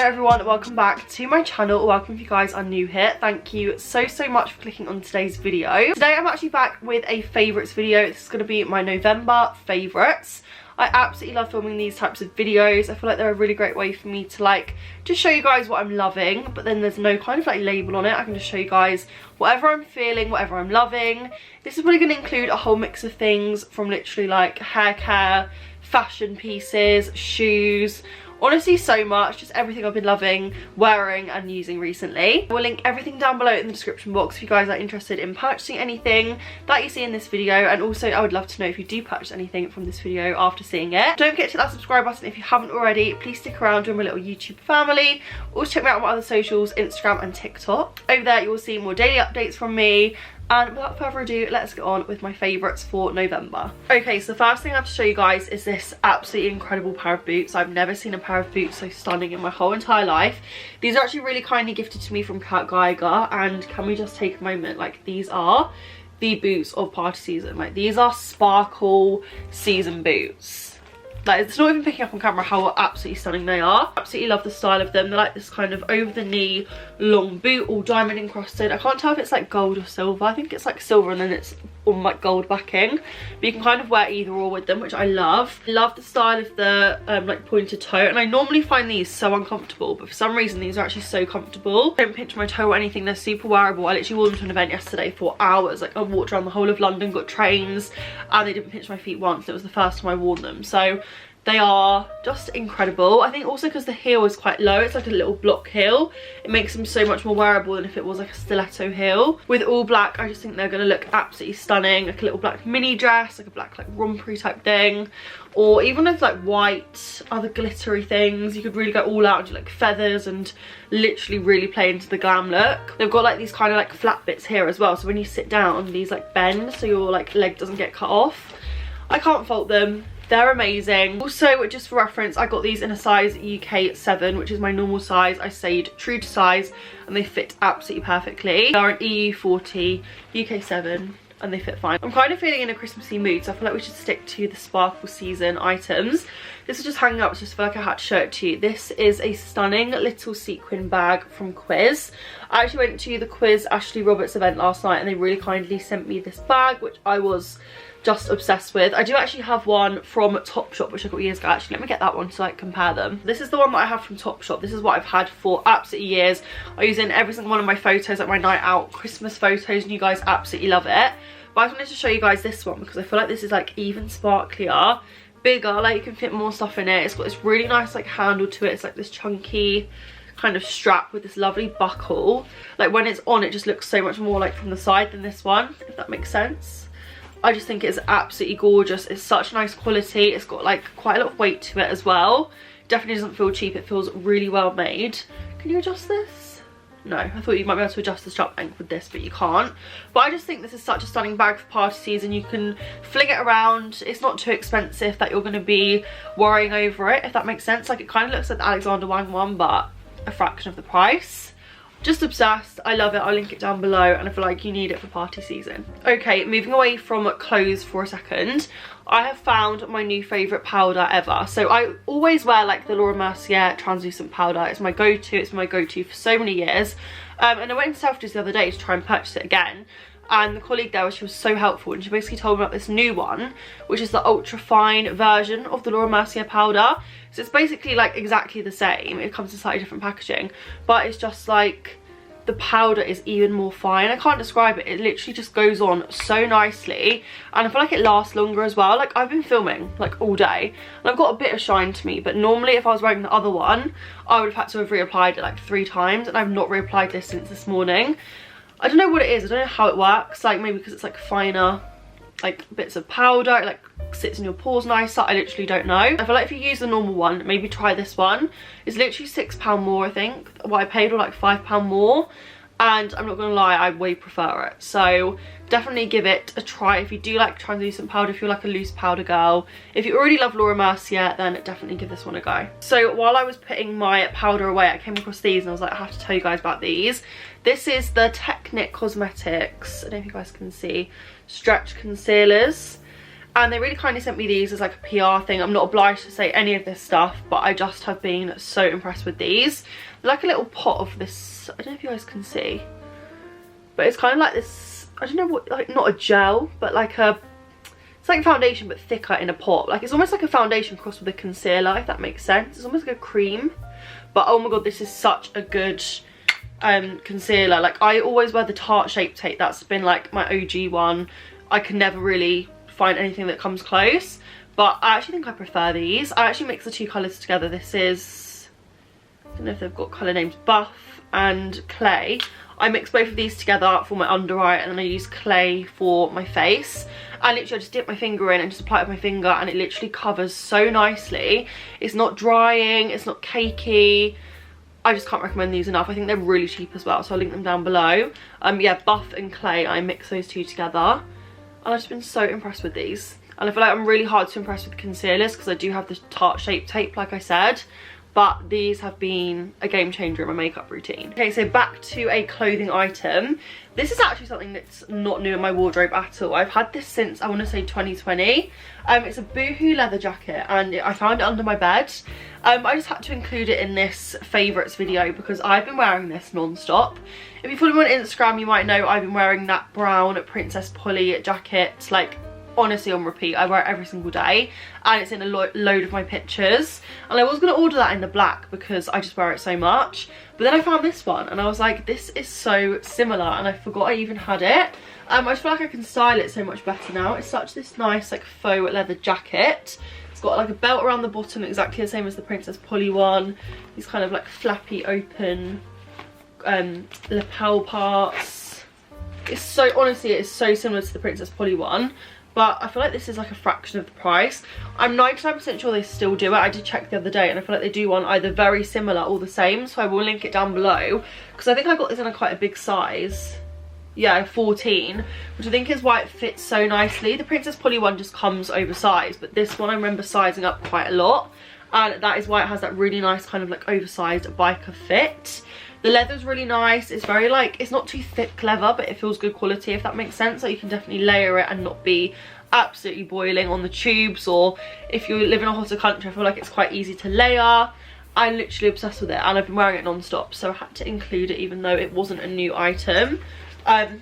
everyone, welcome back to my channel. Welcome if you guys are new here. Thank you so much for clicking on today's video. Today I'm actually back with a favourites video. This is going to be my November favourites. I absolutely love filming these types of videos. I feel like they're a really great way for me to like just show you guys what I'm loving, but then there's no kind of like label on it. I can just show you guys whatever I'm feeling, whatever I'm loving. This is probably going to include a whole mix of things from literally like hair care, fashion pieces, shoes, honestly so much, just everything I've been loving, wearing and using recently. I will link everything down below in the description box if you guys are interested in purchasing anything that you see in this video, and also I would love to know if you do purchase anything from this video after seeing it. Don't forget to hit that subscribe button if you haven't already. Please stick around, join my little YouTube family. Also check me out on my other socials, Instagram and TikTok. Over there you will see more daily updates from me. And without further ado, let's get on with my favourites for November. Okay, so the first thing I have to show you guys is this absolutely incredible pair of boots. I've never seen a pair of boots so stunning in my whole entire life. These are actually really kindly gifted to me from Kat Geiger, and can we just take a moment, like these are the boots of party season. Like these are sparkle season boots. Like it's not even picking up on camera how absolutely stunning they are. Absolutely love the style of them. They're like this kind of over the knee long boot, all diamond encrusted. I can't tell if it's like gold or silver. I think it's like silver and then it's on like gold backing, but you can kind of wear either or with them, which I love. Love the style of the like pointed toe, and I normally find these so uncomfortable, but for some reason these are actually so comfortable. Don't pinch my toe or anything. They're super wearable. I literally wore them to an event yesterday for hours. Like I walked around the whole of London, got trains, and they didn't pinch my feet once. It was the first time I wore them, so they are just incredible. I think also because the heel is quite low, it's like a little block heel, it makes them so much more wearable than if it was like a stiletto heel. With all black, I just think they're going to look absolutely stunning, like a little black mini dress, like a black like rompery type thing, or even with like white other glittery things. You could really go all out and do like feathers and literally really play into the glam look. They've got like these kind of like flat bits here as well, so when you sit down these like bend so your like leg doesn't get cut off. I can't fault them. They're amazing. Also, just for reference, I got these in a size UK 7, which is my normal size. I stayed true to size and they fit absolutely perfectly. They are an EU 40, UK 7, and they fit fine. I'm kind of feeling in a Christmassy mood, so I feel like we should stick to the sparkle season items. This is just hanging up, just feel like I had to show it to you. This is a stunning little sequin bag from Quiz. I actually went to the Quiz Ashley Roberts event last night and they really kindly sent me this bag, which I was just obsessed with. I do actually have one from Topshop, which I got years ago. Actually, let me get that one to like compare them. This is the one that I have from Topshop. This is what I've had for absolutely years. I use it in every single one of my photos, like my night out Christmas photos, and you guys absolutely love it. But I just wanted to show you guys this one because I feel like this is like even sparklier, bigger, like you can fit more stuff in it. It's got this really nice like handle to it. It's like this chunky kind of strap with this lovely buckle. Like when it's on, it just looks so much more like from the side than this one, if that makes sense. I just think it's absolutely gorgeous. It's such nice quality. It's got like quite a lot of weight to it as well. Definitely doesn't feel cheap. It feels really well made. Can you adjust this? No, I thought you might be able to adjust the strap length with this, but you can't. But I just think this is such a stunning bag for party season. You can fling it around. It's not too expensive that you're going to be worrying over it, if that makes sense. Like it kind of looks like the Alexander Wang one, but a fraction of the price. Just obsessed. I love it. I'll link it down below, and I feel like you need it for party season. Okay, moving away from clothes for a second, I have found my new favourite powder ever. So I always wear like the Laura Mercier translucent powder. It's my go-to. It's my go-to for so many years. And I went to Selfridges the other day to try and purchase it again. And the colleague there, she was so helpful, and she basically told me about this new one, which is the ultra fine version of the Laura Mercier powder. So it's basically like exactly the same. It comes in slightly different packaging, but it's just like the powder is even more fine. I can't describe it. It literally just goes on so nicely, and I feel like it lasts longer as well. Like I've been filming like all day and I've got a bit of shine to me, but normally if I was wearing the other one, I would have had to have reapplied it like 3 times, and I've not reapplied this since this morning. I don't know what it is. I don't know how it works. Like maybe because it's like finer like bits of powder, it like sits in your pores nicer. I literally don't know. I feel like if you use the normal one, maybe try this one. It's literally £6 more, I think. What I paid, or like £5 more. And I'm not gonna lie, I way prefer it. So definitely give it a try if you do like translucent powder, if you're like a loose powder girl. If you already love Laura Mercier, then definitely give this one a go. So while I was putting my powder away, I came across these and I was like, I have to tell you guys about these. This is the Technic Cosmetics, I don't know if you guys can see, stretch concealers. and they really kindly sent me these as like a PR thing. I'm not obliged to say any of this stuff, but I just have been so impressed with these. They're like a little pot of this, I don't know if you guys can see, but it's kind of like this, I don't know what, like not a gel, but like a, it's like foundation but thicker in a pot. Like it's almost like a foundation crossed with a concealer, if that makes sense. It's almost like a cream, but oh my god, this is such a good concealer. Like I always wear the Tarte Shape Tape, that's been like my OG one. I can never really find anything that comes close, but I actually think I prefer these. I actually mix the two colours together. This is, I don't know if they've got colour names, Buff and Clay. I mix both of these together for my under eye, and then I use Clay for my face. And literally I just dip my finger in and just apply it with my finger, and it literally covers so nicely. It's not drying, it's not cakey. I just can't recommend these enough. I think they're really cheap as well, so I'll link them down below. Yeah, Buff and Clay, I mix those two together. And I've just been so impressed with these. And I feel like I'm really hard to impress with concealers because I do have the Tarte Shape Tape, like I said. But these have been a game changer in my makeup routine. Okay, so back to a clothing item. This is actually something that's not new in my wardrobe at all. I've had this since, I want to say 2020. It's a Boohoo leather jacket, and I found it under my bed. I just had to include it in this favourites video because I've been wearing this non-stop. If you follow me on Instagram, you might know I've been wearing that brown Princess Polly jacket, like honestly on repeat. I wear it every single day, and it's in a load of my pictures. And I was going to order that in the black because I just wear it so much, but then I found this one and I was like, this is so similar, and I forgot I even had it. I just feel like I can style it so much better now. It's such this nice like faux leather jacket. It's got like a belt around the bottom, exactly the same as the Princess Polly one. These kind of like flappy open lapel parts. It's so, honestly, it is so similar to the Princess Polly one, but I feel like this is like a fraction of the price. I'm 99% sure they still do it. I did check the other day, and I feel like they do one either very similar or the same, so I will link it down below because I think I got this in a quite a big size. Yeah, 14, which I think is why it fits so nicely. The Princess Polly one just comes oversized, but this one I remember sizing up quite a lot, and that is why it has that really nice kind of like oversized biker fit. The leather's really nice. It's very like, it's not too thick leather, but it feels good quality, if that makes sense. So you can definitely layer it and not be absolutely boiling on the tubes, or if you live in a hotter country, I feel like it's quite easy to layer. I'm literally obsessed with it, and I've been wearing it non-stop, so I had to include it even though it wasn't a new item. I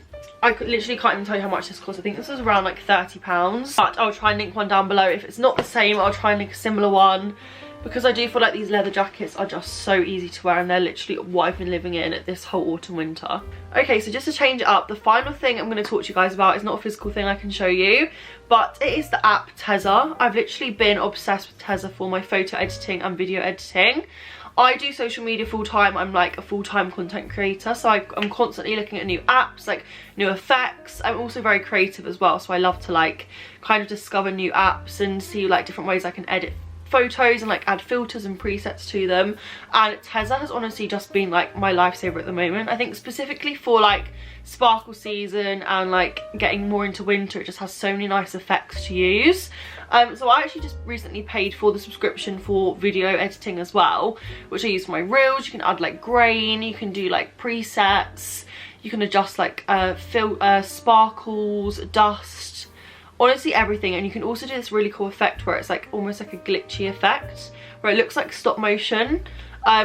literally can't even tell you how much this cost. I think this was around like £30, but I'll try and link one down below. If it's not the same, I'll try and link a similar one, because I do feel like these leather jackets are just so easy to wear, and they're literally what I've been living in this whole autumn winter. Okay, so just to change it up, the final thing I'm going to talk to you guys about is not a physical thing I can show you, but it is the app Tezza. I've literally been obsessed with Tezza for my photo editing and video editing. I do social media full time. I'm like a full-time content creator, so I'm constantly looking at new apps, like new effects. I'm also very creative as well, so I love to like kind of discover new apps and see like different ways I can edit photos and like add filters and presets to them. And Tezza has honestly just been like my lifesaver at the moment. I think specifically for like sparkle season and like getting more into winter, it just has so many nice effects to use. So I actually just recently paid for the subscription for video editing as well, which I use for my reels. You can add like grain, you can do like presets, you can adjust like sparkles, dust, honestly everything. And you can also do this really cool effect where it's like almost like a glitchy effect where it looks like stop motion,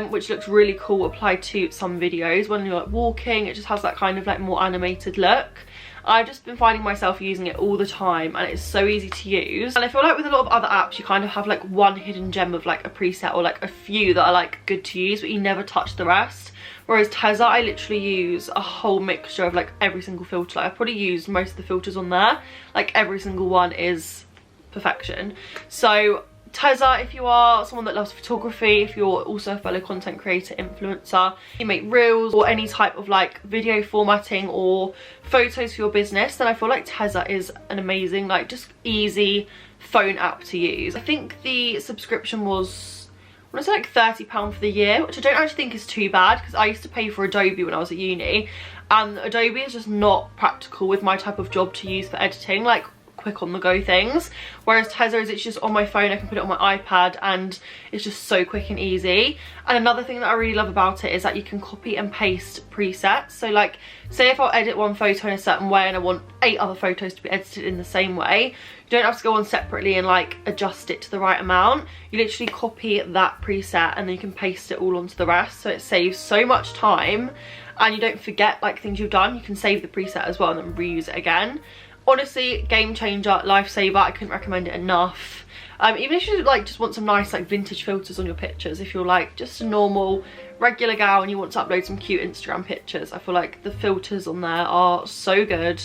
which looks really cool applied to some videos. When you're like walking, it just has that kind of like more animated look. I've just been finding myself using it all the time, and it's so easy to use. And I feel like with a lot of other apps, you kind of have like one hidden gem of like a preset or like a few that are like good to use, but you never touch the rest. Whereas Tezza, I literally use a whole mixture of like every single filter. Like, I probably used most of the filters on there. Like every single one is perfection. So Tezza, if you are someone that loves photography, if you're also a fellow content creator, influencer, you make reels or any type of like video formatting or photos for your business, then I feel like Tezza is an amazing, like just easy phone app to use. I think the subscription was, I want to say like £30 for the year, which I don't actually think is too bad, because I used to pay for Adobe when I was at uni, and Adobe is just not practical with my type of job to use for editing. Like quick on the go things, whereas Tezos, it's just on my phone, I can put it on my iPad and it's just so quick and easy. And another thing that I really love about it is that you can copy and paste presets. So like, say if I'll edit one photo in a certain way and I want 8 other photos to be edited in the same way, you don't have to go on separately and like adjust it to the right amount. You literally copy that preset and then you can paste it all onto the rest, so it saves so much time and you don't forget like things you've done. You can save the preset as well and then reuse it again. Honestly, game changer, lifesaver. I couldn't recommend it enough. Even if you like just want some nice like vintage filters on your pictures, if you're like just a normal regular gal and you want to upload some cute Instagram pictures, I feel like the filters on there are so good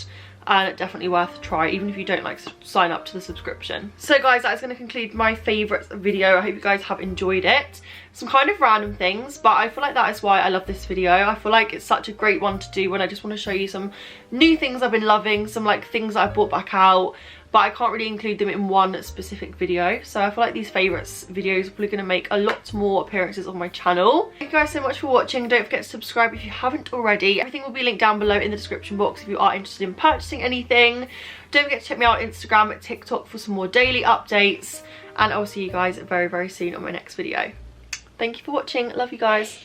and definitely worth a try, even if you don't like sign up to the subscription. So guys, that is going to conclude my favourites video. I hope you guys have enjoyed it. Some kind of random things, but I feel like that is why I love this video. I feel like it's such a great one to do when I just want to show you some new things I've been loving, some like things that I brought back out, but I can't really include them in one specific video. So I feel like these favourites videos are probably going to make a lot more appearances on my channel. Thank you guys so much for watching. Don't forget to subscribe if you haven't already. Everything will be linked down below in the description box if you are interested in purchasing anything. Don't forget to check me out on Instagram and TikTok for some more daily updates. And I'll see you guys very, very soon on my next video. Thank you for watching. Love you guys.